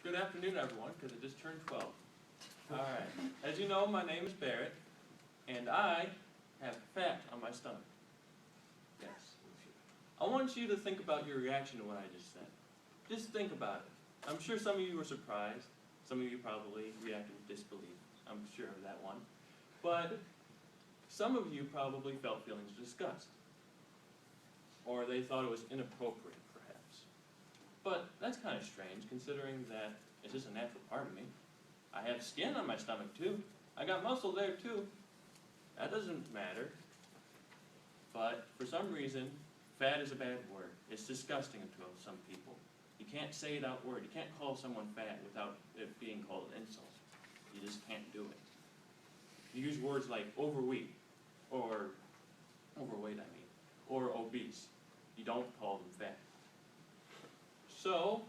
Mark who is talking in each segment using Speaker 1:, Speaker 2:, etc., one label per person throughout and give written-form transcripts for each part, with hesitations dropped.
Speaker 1: Good afternoon, everyone, because I just turned 12. Alright, as you know, my name is Barrett, and I have fat on my stomach. Yes. I want you to think about your reaction to what I just said. Just think about it. I'm sure some of you were surprised. Some of you probably reacted with disbelief. I'm sure of that one. But some of you probably felt feelings of disgust. Or they thought it was inappropriate, perhaps. But that's kind of strange, considering that it's just a natural part of me. I have skin on my stomach, too. I got muscle there, too. That doesn't matter. But for some reason, fat is a bad word. It's disgusting to some people. You can't say it out word. You can't call someone fat without it being called an insult. You just can't do it. You use words like overweight, or overweight, or obese. You don't call them fat. So,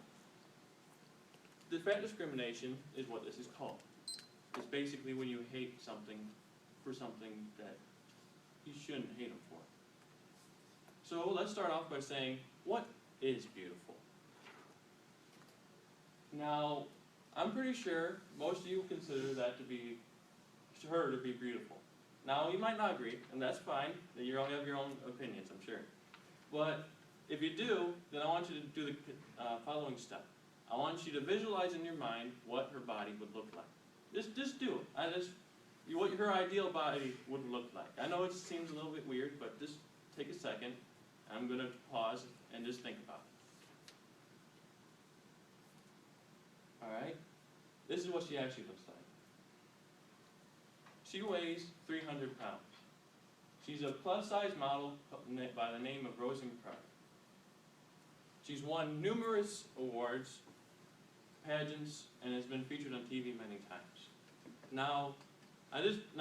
Speaker 1: the fat discrimination is what this is called. It's basically when you hate something for something that you shouldn't hate them for. So let's start off by saying, what is beautiful? Now, I'm pretty sure most of you consider that to be, her to be beautiful. Now, you might not agree, and that's fine. You all have your own opinions, I'm sure. But if you do, then I want you to do the following step. I want you to visualize in your mind what her body would look like. Just do it. What her ideal body would look like. I know it seems a little bit weird, but just take a second. I'm going to pause and just think about it. Alright? This is what she actually looks like. She weighs 300 pounds. She's a plus-size model by the name of Rose McCarty. She's won numerous awards, pageants, and has been featured on TV many times. Now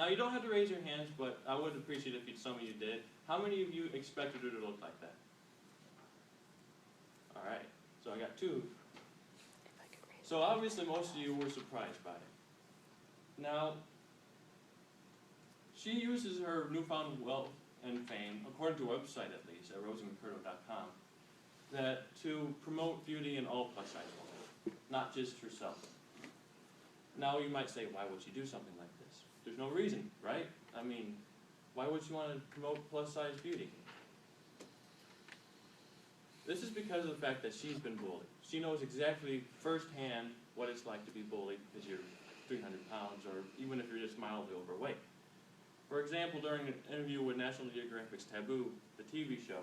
Speaker 1: you don't have to raise your hands, but I would appreciate if some of you did. How many of you expected her to look like that? Alright, so I got two. So obviously most of you were surprised by it. Now, she uses her newfound wealth and fame, according to her website at least, at rosemccurdo.com, that to promote beauty in all plus-size women, not just herself. Now you might say, why would she do something like this? There's no reason, right? I mean, why would she want to promote plus-size beauty? This is because of the fact that she's been bullied. She knows exactly firsthand what it's like to be bullied because you're 300 pounds, or even if you're just mildly overweight. For example, during an interview with National Geographic's Taboo, the TV show,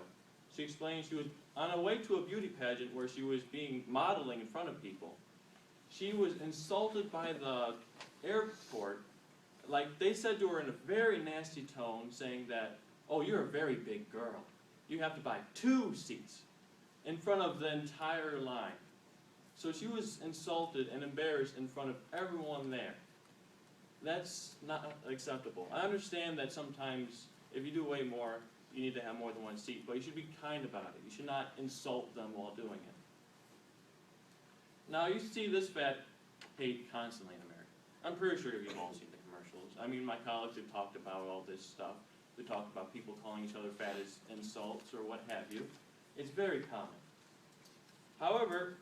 Speaker 1: she explained she was on her way to a beauty pageant where she was modeling in front of people. She was insulted by the airport. Like, they said to her in a very nasty tone, saying that, oh, you're a very big girl. You have to buy 2 seats in front of the entire line. So she was insulted and embarrassed in front of everyone there. That's not acceptable. I understand that sometimes, if you do way more, you need to have more than 1 seat, but you should be kind about it. You should not insult them while doing it. Now, you see this fat hate constantly in America. I'm pretty sure you've all seen the commercials. I mean, my colleagues have talked about all this stuff. They talk about people calling each other fat as insults or what have you. It's very common. However,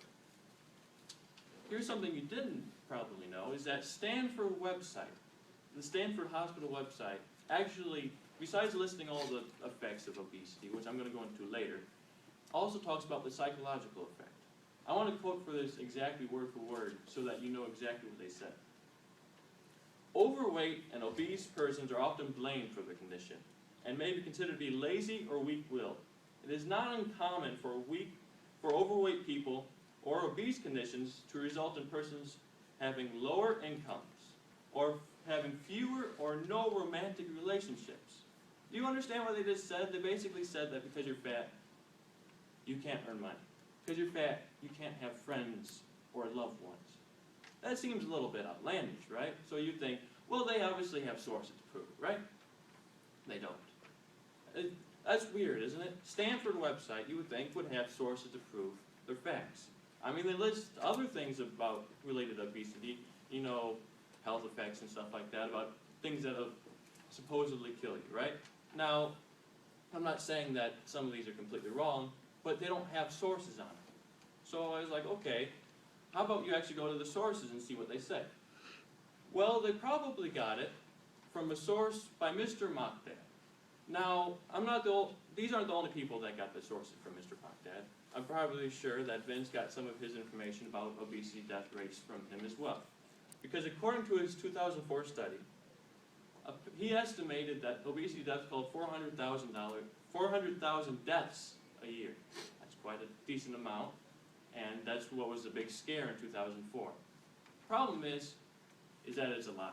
Speaker 1: here's something you didn't probably know, is that Stanford website, the Stanford Hospital website, actually, besides listing all the effects of obesity, which I'm going to go into later, also talks about the psychological effect. I want to quote for this exactly word for word so that you know exactly what they said. Overweight and obese persons are often blamed for the condition and may be considered to be lazy or weak-willed. It is not uncommon for overweight people or obese conditions to result in persons having lower incomes or having fewer or no romantic relationships. Do you understand what they just said? They basically said that because you're fat, you can't earn money. Because you're fat, you can't have friends or loved ones. That seems a little bit outlandish, right? So you think, well, they obviously have sources to prove it, right? They don't. That's weird, isn't it? Stanford website, you would think, would have sources to prove their facts. I mean, they list other things about related to obesity, you know, health effects and stuff like that, about things that have supposedly kill you, right? Now, I'm not saying that some of these are completely wrong, but they don't have sources on it. So I was like, okay, how about you actually go to the sources and see what they say? Well, they probably got it from a source by Mr. Mockdad. Now, these aren't the only people that got the sources from Mr. Mockdad. I'm probably sure that Vince got some of his information about obesity death rates from him as well. Because according to his 2004 study, he estimated that obesity deaths called 400,000 deaths a year. That's quite a decent amount, and that's what was the big scare in 2004. Problem is that it's a lie.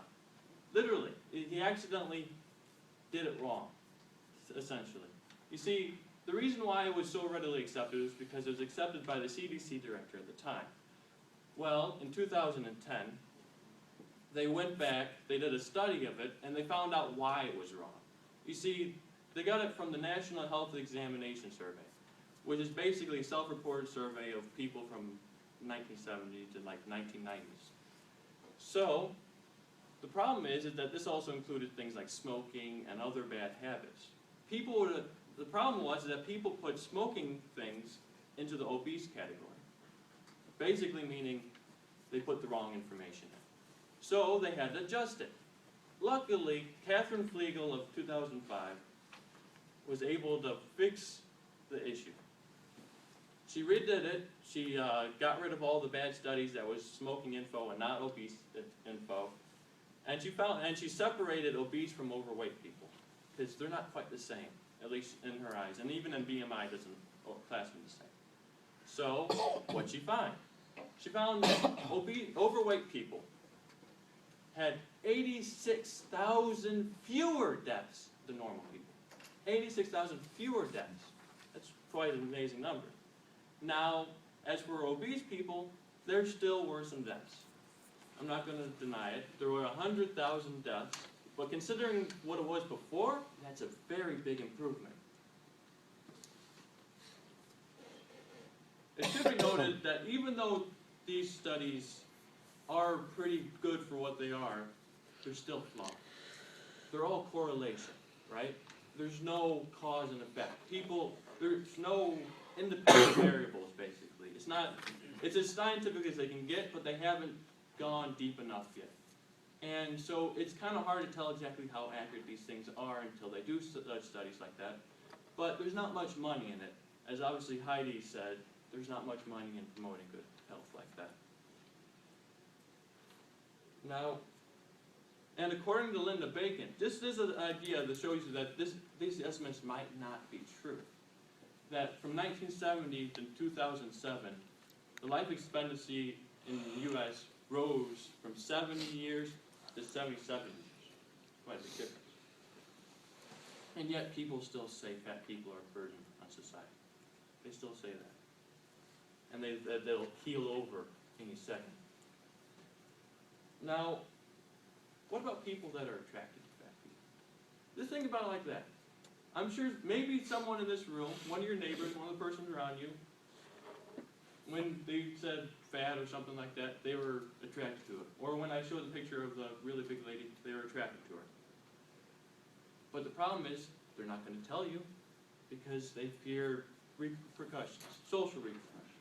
Speaker 1: Literally, he accidentally did it wrong, essentially. You see, the reason why it was so readily accepted is because it was accepted by the CDC director at the time. Well, in 2010, they went back, they did a study of it, and they found out why it was wrong. You see, they got it from the National Health Examination Survey, which is basically a self-reported survey of people from 1970 to like 1990s. So, the problem is that this also included things like smoking and other bad habits. The problem was that people put smoking things into the obese category. Basically meaning they put the wrong information in. So they had to adjust it. Luckily, Catherine Flegel of 2005 was able to fix the issue. She redid it. She got rid of all the bad studies that was smoking info and not obese info. And she separated obese from overweight people, because they're not quite the same, at least in her eyes. And even in BMI doesn't class them the same. So, what'd she find? She found that overweight people had 86,000 fewer deaths than normal people. 86,000 fewer deaths. That's quite an amazing number. Now, as for obese people, there still were some deaths. I'm not going to deny it. There were 100,000 deaths, but considering what it was before, that's a very big improvement. It should be noted that even though these studies are pretty good for what they are, they're still flawed. They're all correlation, right? There's no cause and effect. There's no independent variables, basically. It's as scientific as they can get, but they haven't gone deep enough yet. And so it's kind of hard to tell exactly how accurate these things are until they do studies like that. But there's not much money in it. As obviously Heidi said, there's not much money in promoting good health like that. Now, and according to Linda Bacon, this is an idea that shows you that these estimates might not be true. That from 1970 to 2007, the life expectancy in the U.S. rose from 70 years to 77 years. Quite a big difference. And yet people still say fat people are a burden on society. They still say that. And they'll keel over any second. Now, what about people that are attracted to fat people? Just think about it like that. I'm sure maybe someone in this room, one of your neighbors, one of the persons around you, when they said fat or something like that, they were attracted to it. Or when I showed the picture of the really big lady, they were attracted to her. But the problem is, they're not going to tell you because they fear repercussions, social repercussions.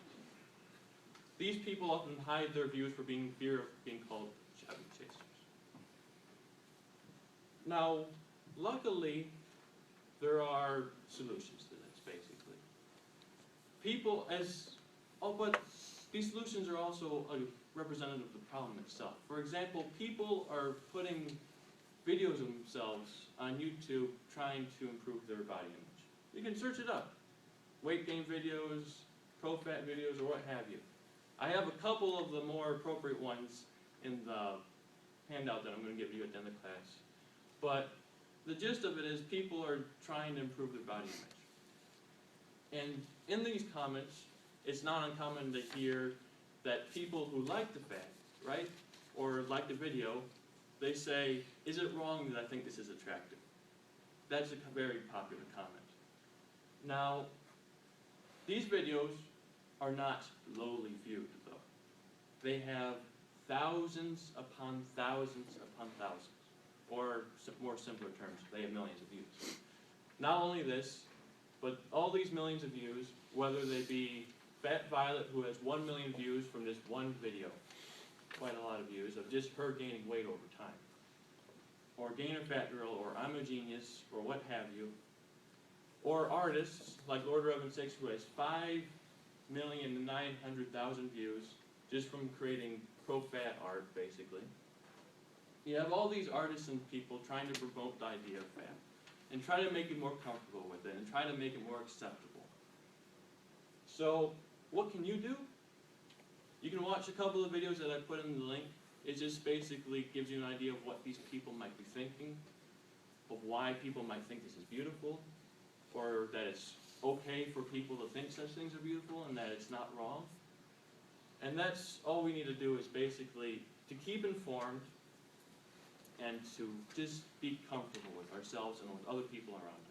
Speaker 1: These people often hide their views for fear of being called chubby chasers. Now, luckily, there are solutions to this, basically. But these solutions are also a representative of the problem itself. For example, people are putting videos of themselves on YouTube trying to improve their body image. You can search it up. Weight gain videos, pro-fat videos, or what have you. I have a couple of the more appropriate ones in the handout that I'm going to give you at the end of class. But the gist of it is people are trying to improve their body image. And in these comments, it's not uncommon to hear that people who like the fat, right, or like the video, they say, is it wrong that I think this is attractive? That's a very popular comment. Now, these videos are not lowly viewed, though. They have thousands upon thousands upon thousands. Or more simpler terms, they have millions of views. Not only this, but all these millions of views, whether they be Fat Violet, who has 1 million views from this one video, quite a lot of views, of just her gaining weight over time. Or Gainer Fat Girl, or I'm a Genius, or what have you. Or artists like Lord Reverend Six, who has 5,900,000 views just from creating pro-fat art, basically. You have all these artists and people trying to promote the idea of fat and try to make you more comfortable with it and try to make it more acceptable. So, what can you do? You can watch a couple of videos that I put in the link. It just basically gives you an idea of what these people might be thinking, of why people might think this is beautiful, or that it's okay for people to think such things are beautiful and that it's not wrong. And that's all we need to do, is basically to keep informed and to just be comfortable with ourselves and with other people around us.